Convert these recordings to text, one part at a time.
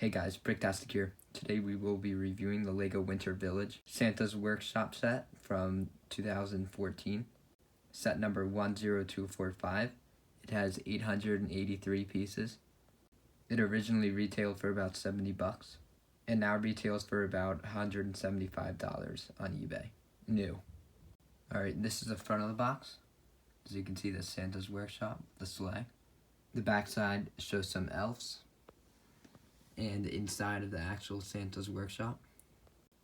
Hey guys, Bricktastic here. Today we will be reviewing the LEGO Winter Village Santa's Workshop set from 2014. Set number 10245. It has 883 pieces. It originally retailed for about 70 bucks and now retails for about $175 on eBay. New. Alright, this is the front of the box. As you can see, the Santa's Workshop, the sleigh. The back side shows some elves and inside of the actual Santa's Workshop.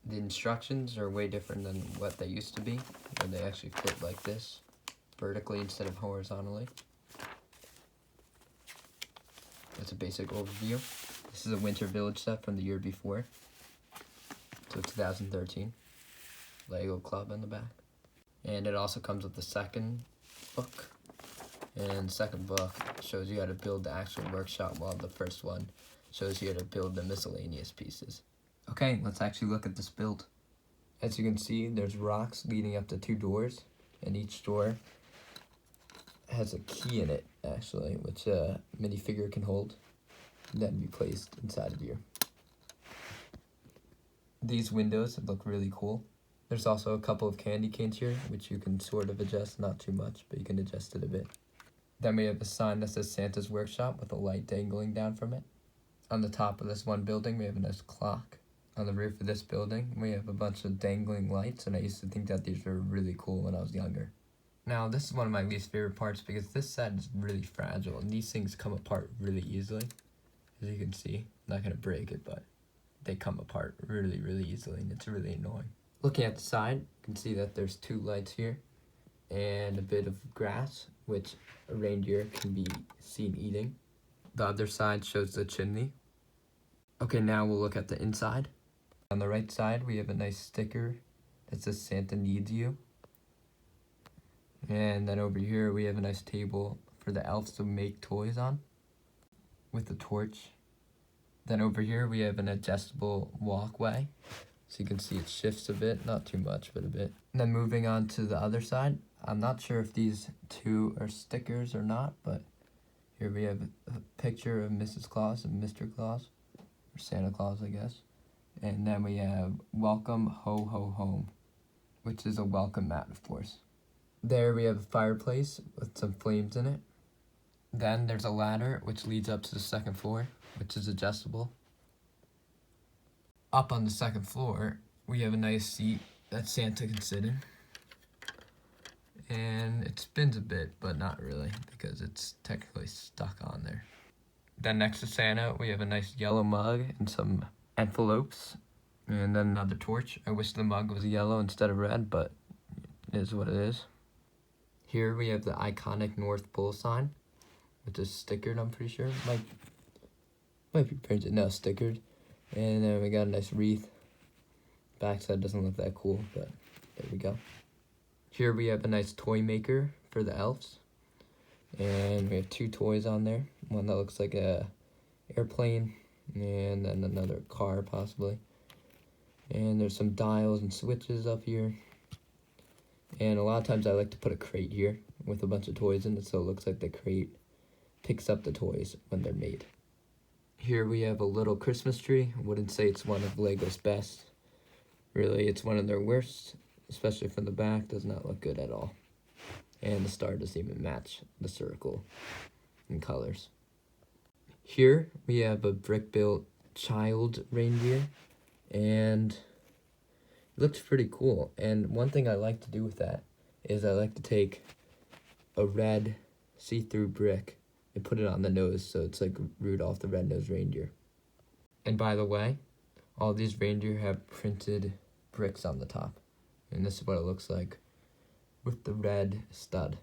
The instructions are way different than what they used to be, where they actually flip like this, vertically instead of horizontally. That's a basic overview. This is a Winter Village set from the year before, so 2013. Lego Club in the back. And it also comes with the second book. And the second book shows you how to build the actual workshop, while the first one shows you how to build the miscellaneous pieces. Okay, let's actually look at this build. As you can see, there's rocks leading up to 2 doors, and each door has a key in it, actually, which a minifigure can hold, and then be placed inside of here. These windows look really cool. There's also a couple of candy canes here, which you can sort of adjust, not too much, but you can adjust it a bit. Then we have a sign that says Santa's Workshop with a light dangling down from it. On the top of this one building, we have a nice clock. On the roof of this building, we have a bunch of dangling lights, and I used to think that these were really cool when I was younger. Now, this is one of my least favorite parts because this set is really fragile, and these things come apart really easily. As you can see, I'm not going to break it, but they come apart really, really easily, and it's really annoying. Looking at the side, you can see that there's 2 lights here, and a bit of grass, which a reindeer can be seen eating. The other side shows the chimney. Okay, now we'll look at the inside. On the right side, we have a nice sticker that says Santa needs you. And then over here, we have a nice table for the elves to make toys on with a torch. Then over here, we have an adjustable walkway. So you can see it shifts a bit, not too much, but a bit. And then moving on to the other side, I'm not sure if these 2 are stickers or not, but here we have a picture of Mrs. Claus and Mr. Claus, or Santa Claus, I guess. And then we have Welcome Ho Ho Home, which is a welcome mat, of course. There we have a fireplace with some flames in it. Then there's a ladder which leads up to the 2nd floor, which is adjustable. Up on the 2nd floor, we have a nice seat that Santa can sit in. And it spins a bit, but not really, because it's technically stuck on there. Then next to Santa, we have a nice yellow mug and some envelopes. And then another torch. I wish the mug was yellow instead of red, but it is what it is. Here we have the iconic North Pole sign, which is stickered, I'm pretty sure. Might be printed, no, stickered. And then we got a nice wreath. Backside doesn't look that cool, but there we go. Here we have a nice toy maker for the elves. And we have 2 toys on there. One that looks like a airplane, and then another car possibly. And there's some dials and switches up here. And a lot of times I like to put a crate here with a bunch of toys in it, so it looks like the crate picks up the toys when they're made. Here we have a little Christmas tree. I wouldn't say it's one of LEGO's best. Really, it's one of their worst, especially from the back. Does not look good at all. And the star doesn't even match the circle in colors. Here we have a brick-built child reindeer, and it looks pretty cool. And one thing I like to do with that is I like to take a red see-through brick and put it on the nose, so it's like Rudolph the Red-Nosed Reindeer. And by the way, all these reindeer have printed bricks on the top, and this is what it looks like with the red stud.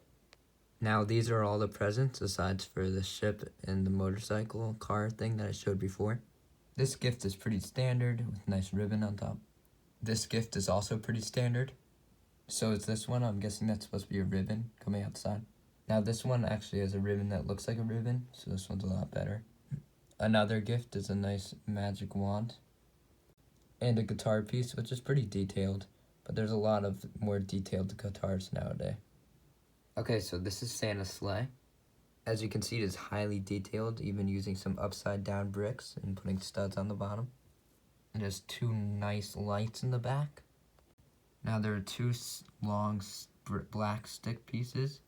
Now these are all the presents, aside for the ship and the motorcycle car thing that I showed before. This gift is pretty standard with a nice ribbon on top. This gift is also pretty standard. So is this one. I'm guessing that's supposed to be a ribbon coming outside. Now this one actually has a ribbon that looks like a ribbon, so this one's a lot better. Another gift is a nice magic wand and a guitar piece, which is pretty detailed, but there's a lot of more detailed guitars nowadays. Okay, so this is Santa's sleigh. As you can see, it is highly detailed, even using some upside down bricks and putting studs on the bottom. It has two nice lights in the back. Now there are two long black stick pieces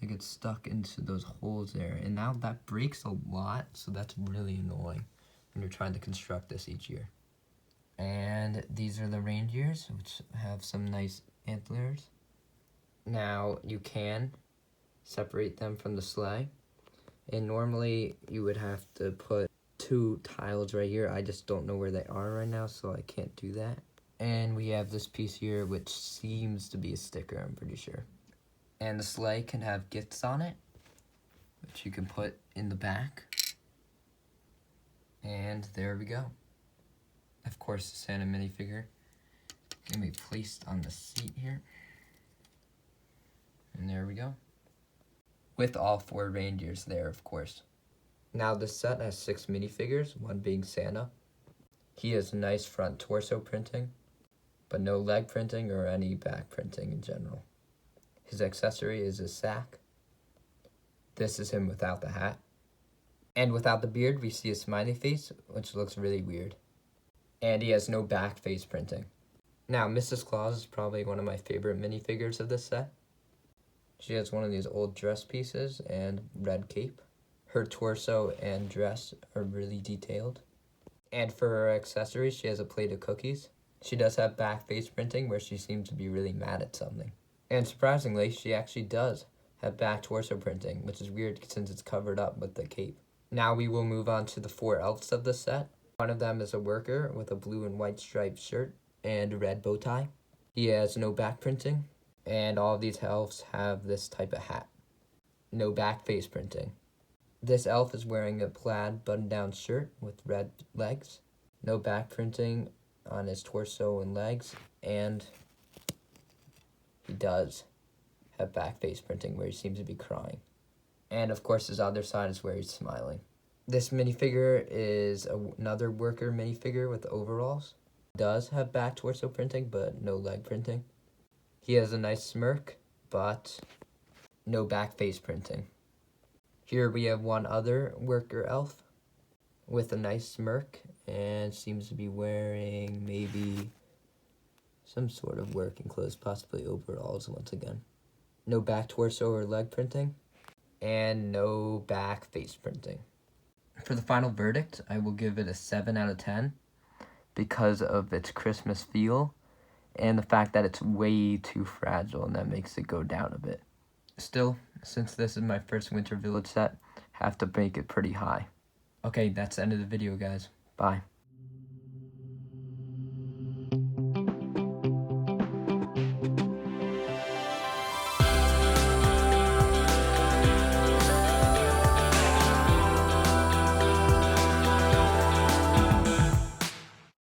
that get stuck into those holes there, and now that breaks a lot, so that's really annoying when you're trying to construct this each year. And these are the reindeers, which have some nice antlers. Now you can separate them from the sleigh, and normally you would have to put two tiles right here. I just don't know where they are right now, so I can't do that. And we have this piece here, which seems to be a sticker, I'm pretty sure. And the sleigh can have gifts on it, which you can put in the back. And there we go. Of course, the Santa minifigure can be placed on the seat here. And there we go. With all 4 reindeers there, of course. Now this set has 6 minifigures, one being Santa. He has nice front torso printing, but no leg printing or any back printing in general. His accessory is his sack. This is him without the hat. And without the beard, we see a smiley face, which looks really weird. And he has no back face printing. Now, Mrs. Claus is probably one of my favorite minifigures of this set. She has one of these old dress pieces and red cape. Her torso and dress are really detailed. And for her accessories, she has a plate of cookies. She does have back face printing where she seems to be really mad at something. And surprisingly, she actually does have back torso printing, which is weird since it's covered up with the cape. Now we will move on to the 4 elves of the set. One of them is a worker with a blue and white striped shirt and a red bow tie. He has no back printing, and all of these elves have this type of hat. No back face printing. This elf is wearing a plaid button-down shirt with red legs. No back printing on his torso and legs, and he does have back face printing where he seems to be crying. And of course his other side is where he's smiling. This minifigure is another worker minifigure with overalls. Does have back torso printing, but no leg printing. He has a nice smirk, but no back face printing. Here we have one other worker elf with a nice smirk and seems to be wearing maybe some sort of working clothes, possibly overalls once again. No back torso or leg printing, and no back face printing. For the final verdict, I will give it a 7 out of 10 because of its Christmas feel and the fact that it's way too fragile and that makes it go down a bit. Still, since this is my first Winter Village set, have to make it pretty high. Okay, that's the end of the video, guys. Bye.